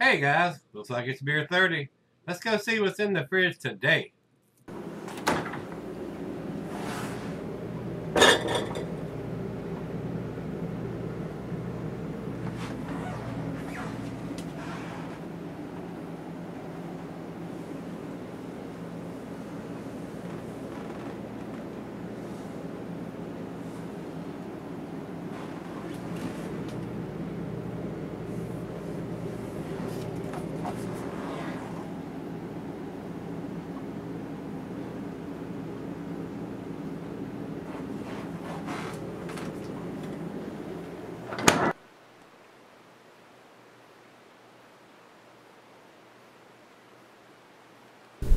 Hey guys, looks like it's beer 30. Let's go see what's in the fridge today.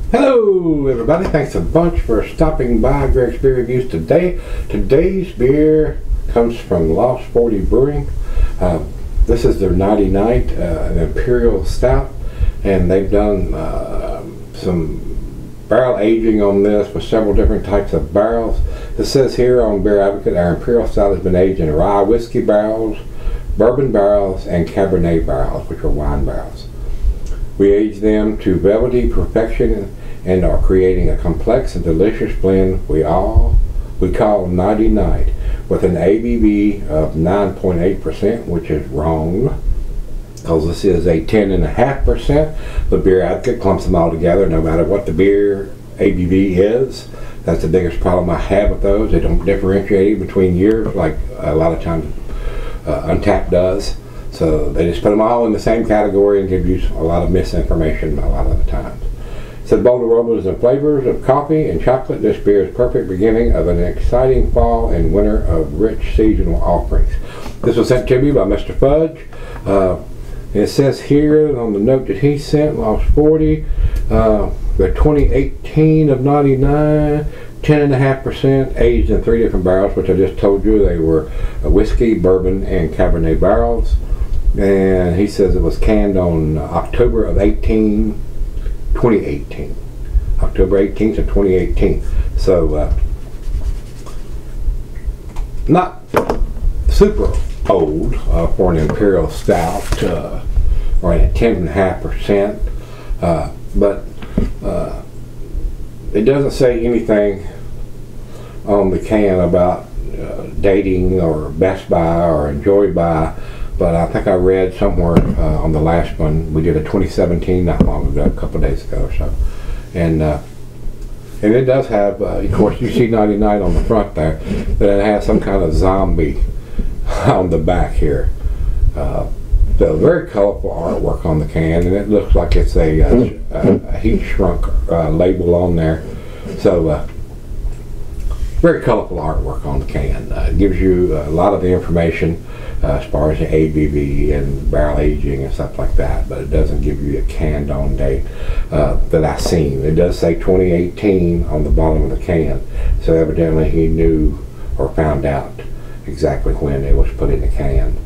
Hello everybody, thanks a bunch for stopping by Gregsbeerreviews today. Today's beer comes from Lost 40 Brewing. This is their Nighty Night, an Imperial Stout, and they've done some barrel aging on this with several different types of barrels. It says here on Beer Advocate, our Imperial Stout has been aged in rye whiskey barrels, bourbon barrels, and Cabernet barrels, which are wine barrels. We age them to velvety perfection and are creating a complex and delicious blend we call Nighty Night, with an ABV of 9.8%, which is wrong, because this is a 10.5%. The Beer Advocate clumps them all together no matter what the beer ABV is. That's the biggest problem I have with those. They don't differentiate between years like a lot of times Untapped does. So they just put them all in the same category and give you a lot of misinformation a lot of the times. It said bold aromas and flavors of coffee and chocolate. This beer is perfect beginning of an exciting fall and winter of rich seasonal offerings. This was sent to me by Mr. Fudge. It says here on the note that he sent, Lost 40, the 2018 of 99, 10.5%, aged in 3 different barrels, which I just told you they were whiskey, bourbon, and Cabernet barrels. And he says it was canned on October of 2018. October 18th of 2018. So, not super old for an Imperial Stout, or at 10.5%. But it doesn't say anything on the can about dating or best by or enjoy by. But I think I read somewhere on the last one, we did a 2017 not long ago, a couple of days ago or so. And it does have, of course you see Nighty Night on the front there, but it has some kind of zombie on the back here. So very colorful artwork on the can, and it looks like it's a heat shrunk label on there. So very colorful artwork on the can. It gives you a lot of the information as far as the ABV and barrel aging and stuff like that, but it doesn't give you a canned on date that I've seen. It does say 2018 on the bottom of the can, so evidently he knew or found out exactly when it was put in the can.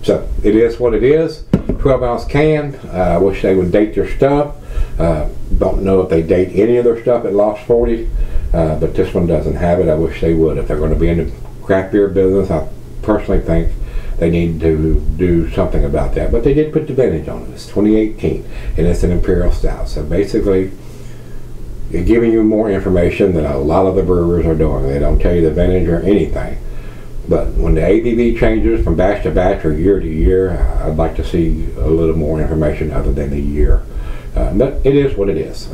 So it is what it is. 12-ounce can. I wish they would date their stuff. Don't know if they date any of their stuff at Lost 40, but this one doesn't have it. I wish they would. If they're going to be in the craft beer business, I personally think they need to do something about that. But they did put the vintage on it. It's 2018, and it's an Imperial Stout. So basically, they're giving you more information than a lot of the brewers are doing. They don't tell you the vintage or anything. But when the ABV changes from batch to batch or year to year, I'd like to see a little more information other than the year. But it is what it is.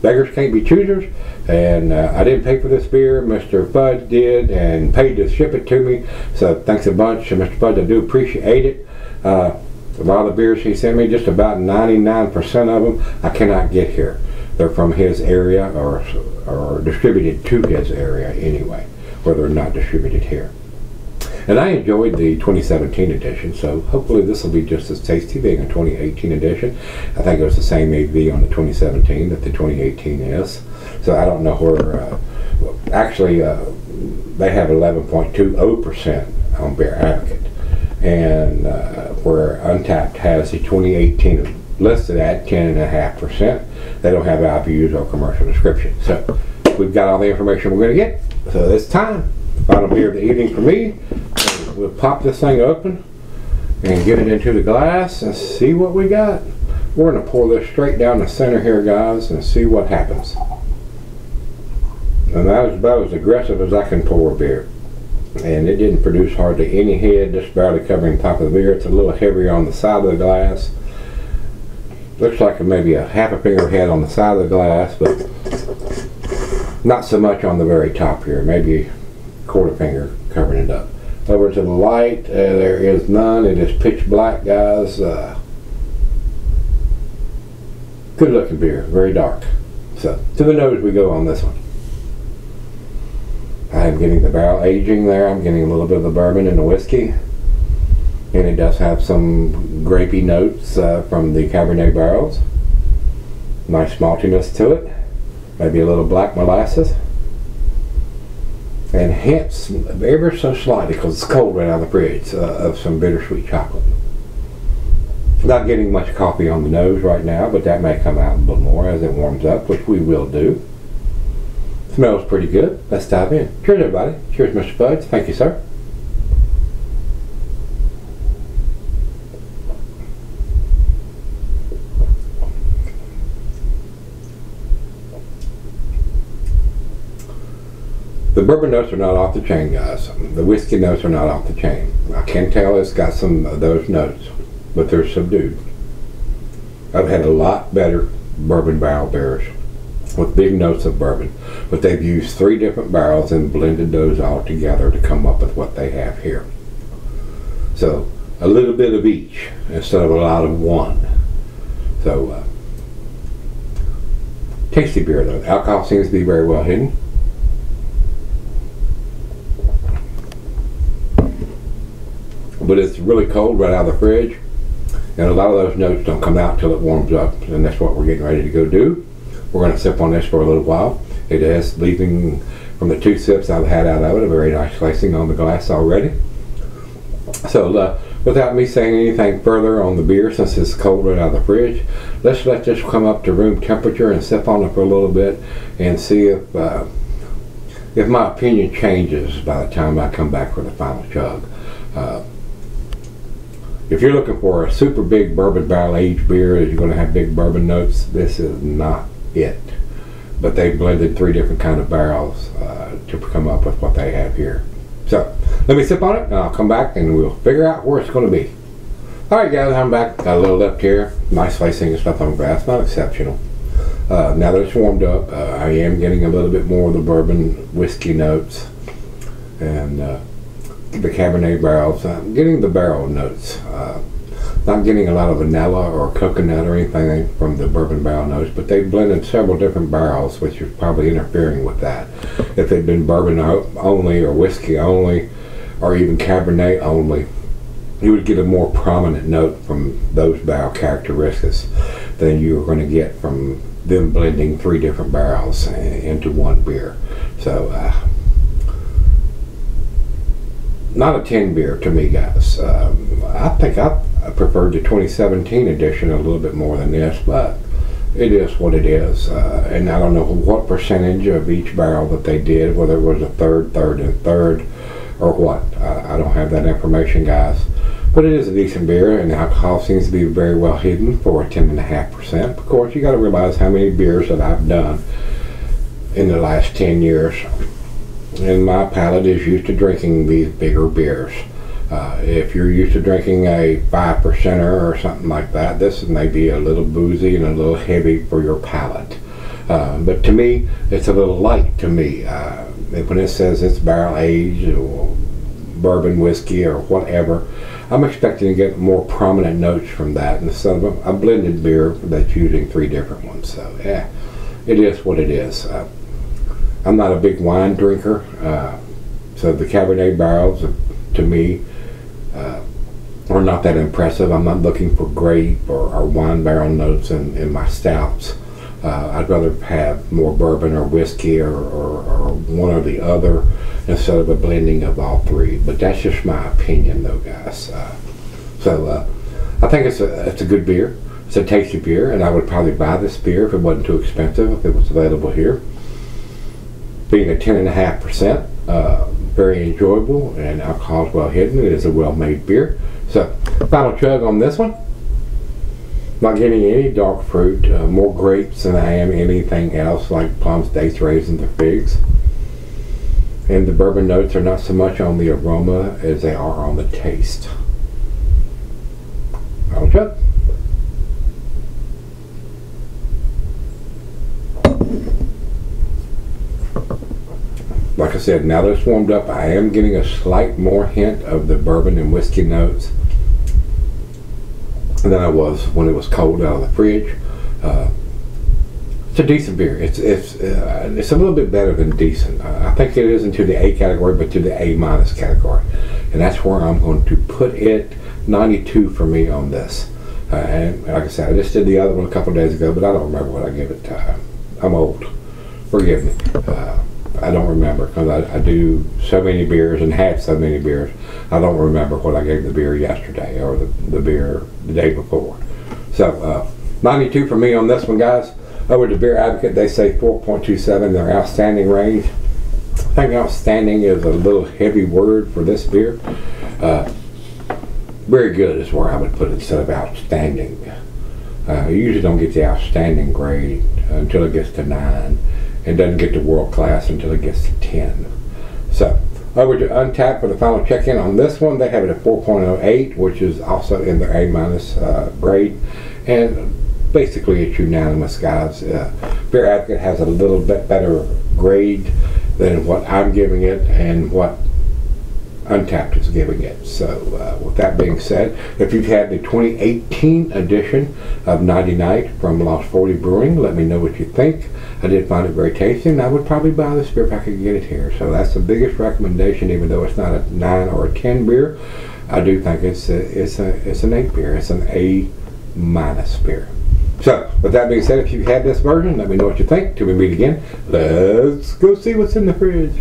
Beggars can't be choosers, and I didn't pay for this beer. Mr. Fudge did and paid to ship it to me, so thanks a bunch. Mr. Fudge, I do appreciate it. A lot of the beers he sent me, just about 99% of them, I cannot get here. They're from his area or distributed to his area anyway, where they're not distributed here. And I enjoyed the 2017 edition, so hopefully this will be just as tasty being a 2018 edition. I think it was the same ABV on the 2017 that the 2018 is. So I don't know where, actually they have 11.20% on Beer Advocate. And where Untapped has the 2018 listed at 10.5%. They don't have IBUs or commercial description. So we've got all the information we're going to get. So it's time. Final beer of the evening for me. We'll pop this thing open and get it into the glass and see what we got. We're going to pour this straight down the center here, guys, and see what happens. And that was about as aggressive as I can pour a beer. And it didn't produce hardly any head, just barely covering the top of the beer. It's a little heavier on the side of the glass. Looks like maybe a half a finger head on the side of the glass, but not so much on the very top here. Maybe a quarter finger covering it up. Over to the light, there is none. It is pitch black, guys. Good looking beer, very dark. So to the nose we go on this one. I'm getting the barrel aging there. I'm getting a little bit of the bourbon and the whiskey. And it does have some grapey notes from the Cabernet barrels. Nice maltiness to it. Maybe a little black molasses. And hints, ever so slightly, because it's cold right out of the fridge, of some bittersweet chocolate. Not getting much coffee on the nose right now, but that may come out a little more as it warms up, which we will do. Smells pretty good. Let's dive in. Cheers, everybody. Cheers, Mr. Fudge. Thank you, sir. The bourbon notes are not off the chain, guys. The whiskey notes are not off the chain. I can tell it's got some of those notes, but they're subdued. I've had a lot better bourbon barrel beers with big notes of bourbon, but they've used 3 different barrels and blended those all together to come up with what they have here. So a little bit of each instead of a lot of one. So tasty beer though. The alcohol seems to be very well hidden. But it's really cold right out of the fridge, and a lot of those notes don't come out till it warms up, and that's what we're getting ready to go do. We're going to sip on this for a little while. It is leaving, from the 2 sips I've had out of it, a very nice slicing on the glass already. So without me saying anything further on the beer, since it's cold right out of the fridge, let's let this come up to room temperature and sip on it for a little bit and see if my opinion changes by the time I come back for the final chug. If you're looking for a super big bourbon barrel aged beer that you're going to have big bourbon notes, this is not it. But they blended 3 different kind of barrels to come up with what they have here. So let me sip on it and I'll come back and we'll figure out where it's going to be. Alright guys, I'm back. Got a little left here. Nice slicing and stuff on glass. Not exceptional. Now that it's warmed up, I am getting a little bit more of the bourbon whiskey notes and the Cabernet barrels. I'm getting the barrel notes. Not getting a lot of vanilla or coconut or anything from the bourbon barrel notes, but they've blended several different barrels, which is probably interfering with that. If it'd been bourbon only or whiskey only or even Cabernet only, you would get a more prominent note from those barrel characteristics than you're going to get from them blending 3 different barrels into one beer. So not a 10 beer to me, guys. I think I preferred the 2017 edition a little bit more than this, but it is what it is. And I don't know what percentage of each barrel that they did, whether it was a third, or what. I don't have that information, guys. But it is a decent beer, and the alcohol seems to be very well hidden for a 10.5%. Of course, you got to realize how many beers that I've done in the last 10 years. And my palate is used to drinking these bigger beers. If you're used to drinking a 5%er or something like that, this may be a little boozy and a little heavy for your palate. But to me, it's a little light to me. When it says it's barrel aged or bourbon whiskey or whatever, I'm expecting to get more prominent notes from that instead of a blended beer that's using 3 different ones. So yeah, it is what it is. I'm not a big wine drinker, so the Cabernet barrels, to me, are not that impressive. I'm not looking for grape or wine barrel notes in my stouts. I'd rather have more bourbon or whiskey or one or the other instead of a blending of all 3. But that's just my opinion, though, guys. I think it's a good beer. It's a tasty beer, and I would probably buy this beer if it wasn't too expensive, if it was available here. Being a 10.5%, very enjoyable, and alcohol is well hidden. It is a well-made beer. So Final chug on this one. Not getting any dark fruit, more grapes than I am anything else like plums, dates, raisins, or figs. And the bourbon notes are not so much on the aroma as they are on the taste. Final chug. Like I said, now that it's warmed up, I am getting a slight more hint of the bourbon and whiskey notes than I was when it was cold out of the fridge. It's a decent beer. It's a little bit better than decent. I think it is into the A category, but to the A minus category, and that's where I'm going to put it. 92 for me on this. And like I said, I just did the other one a couple of days ago, but I don't remember what I gave it. I'm old. Forgive me. I don't remember because I do so many beers and had so many beers. I don't remember what I gave the beer yesterday or the beer the day before. So 92 for me on this one, guys. Over to Beer Advocate, they say 4.27, their outstanding range. I think outstanding is a little heavy word for this beer. Very good is where I would put it instead of outstanding. You usually don't get the outstanding grade until it gets to 9. It doesn't get to world class until it gets to 10. So over to Untapped for the final check-in on this one. They have it at 4.08, which is also in their A- grade, and basically it's unanimous, guys. Beer Advocate has a little bit better grade than what I'm giving it and what Untapped is giving it. So with that being said, if you've had the 2018 edition of Nighty Night from Lost 40 Brewing, let me know what you think. I did find it very tasty, and I would probably buy this beer if I could get it here. So that's the biggest recommendation, even though it's not a 9 or a 10 beer. I do think it's an 8 beer. It's an A- beer. So with that being said, if you've had this version, let me know what you think. Till we meet again, let's go see what's in the fridge.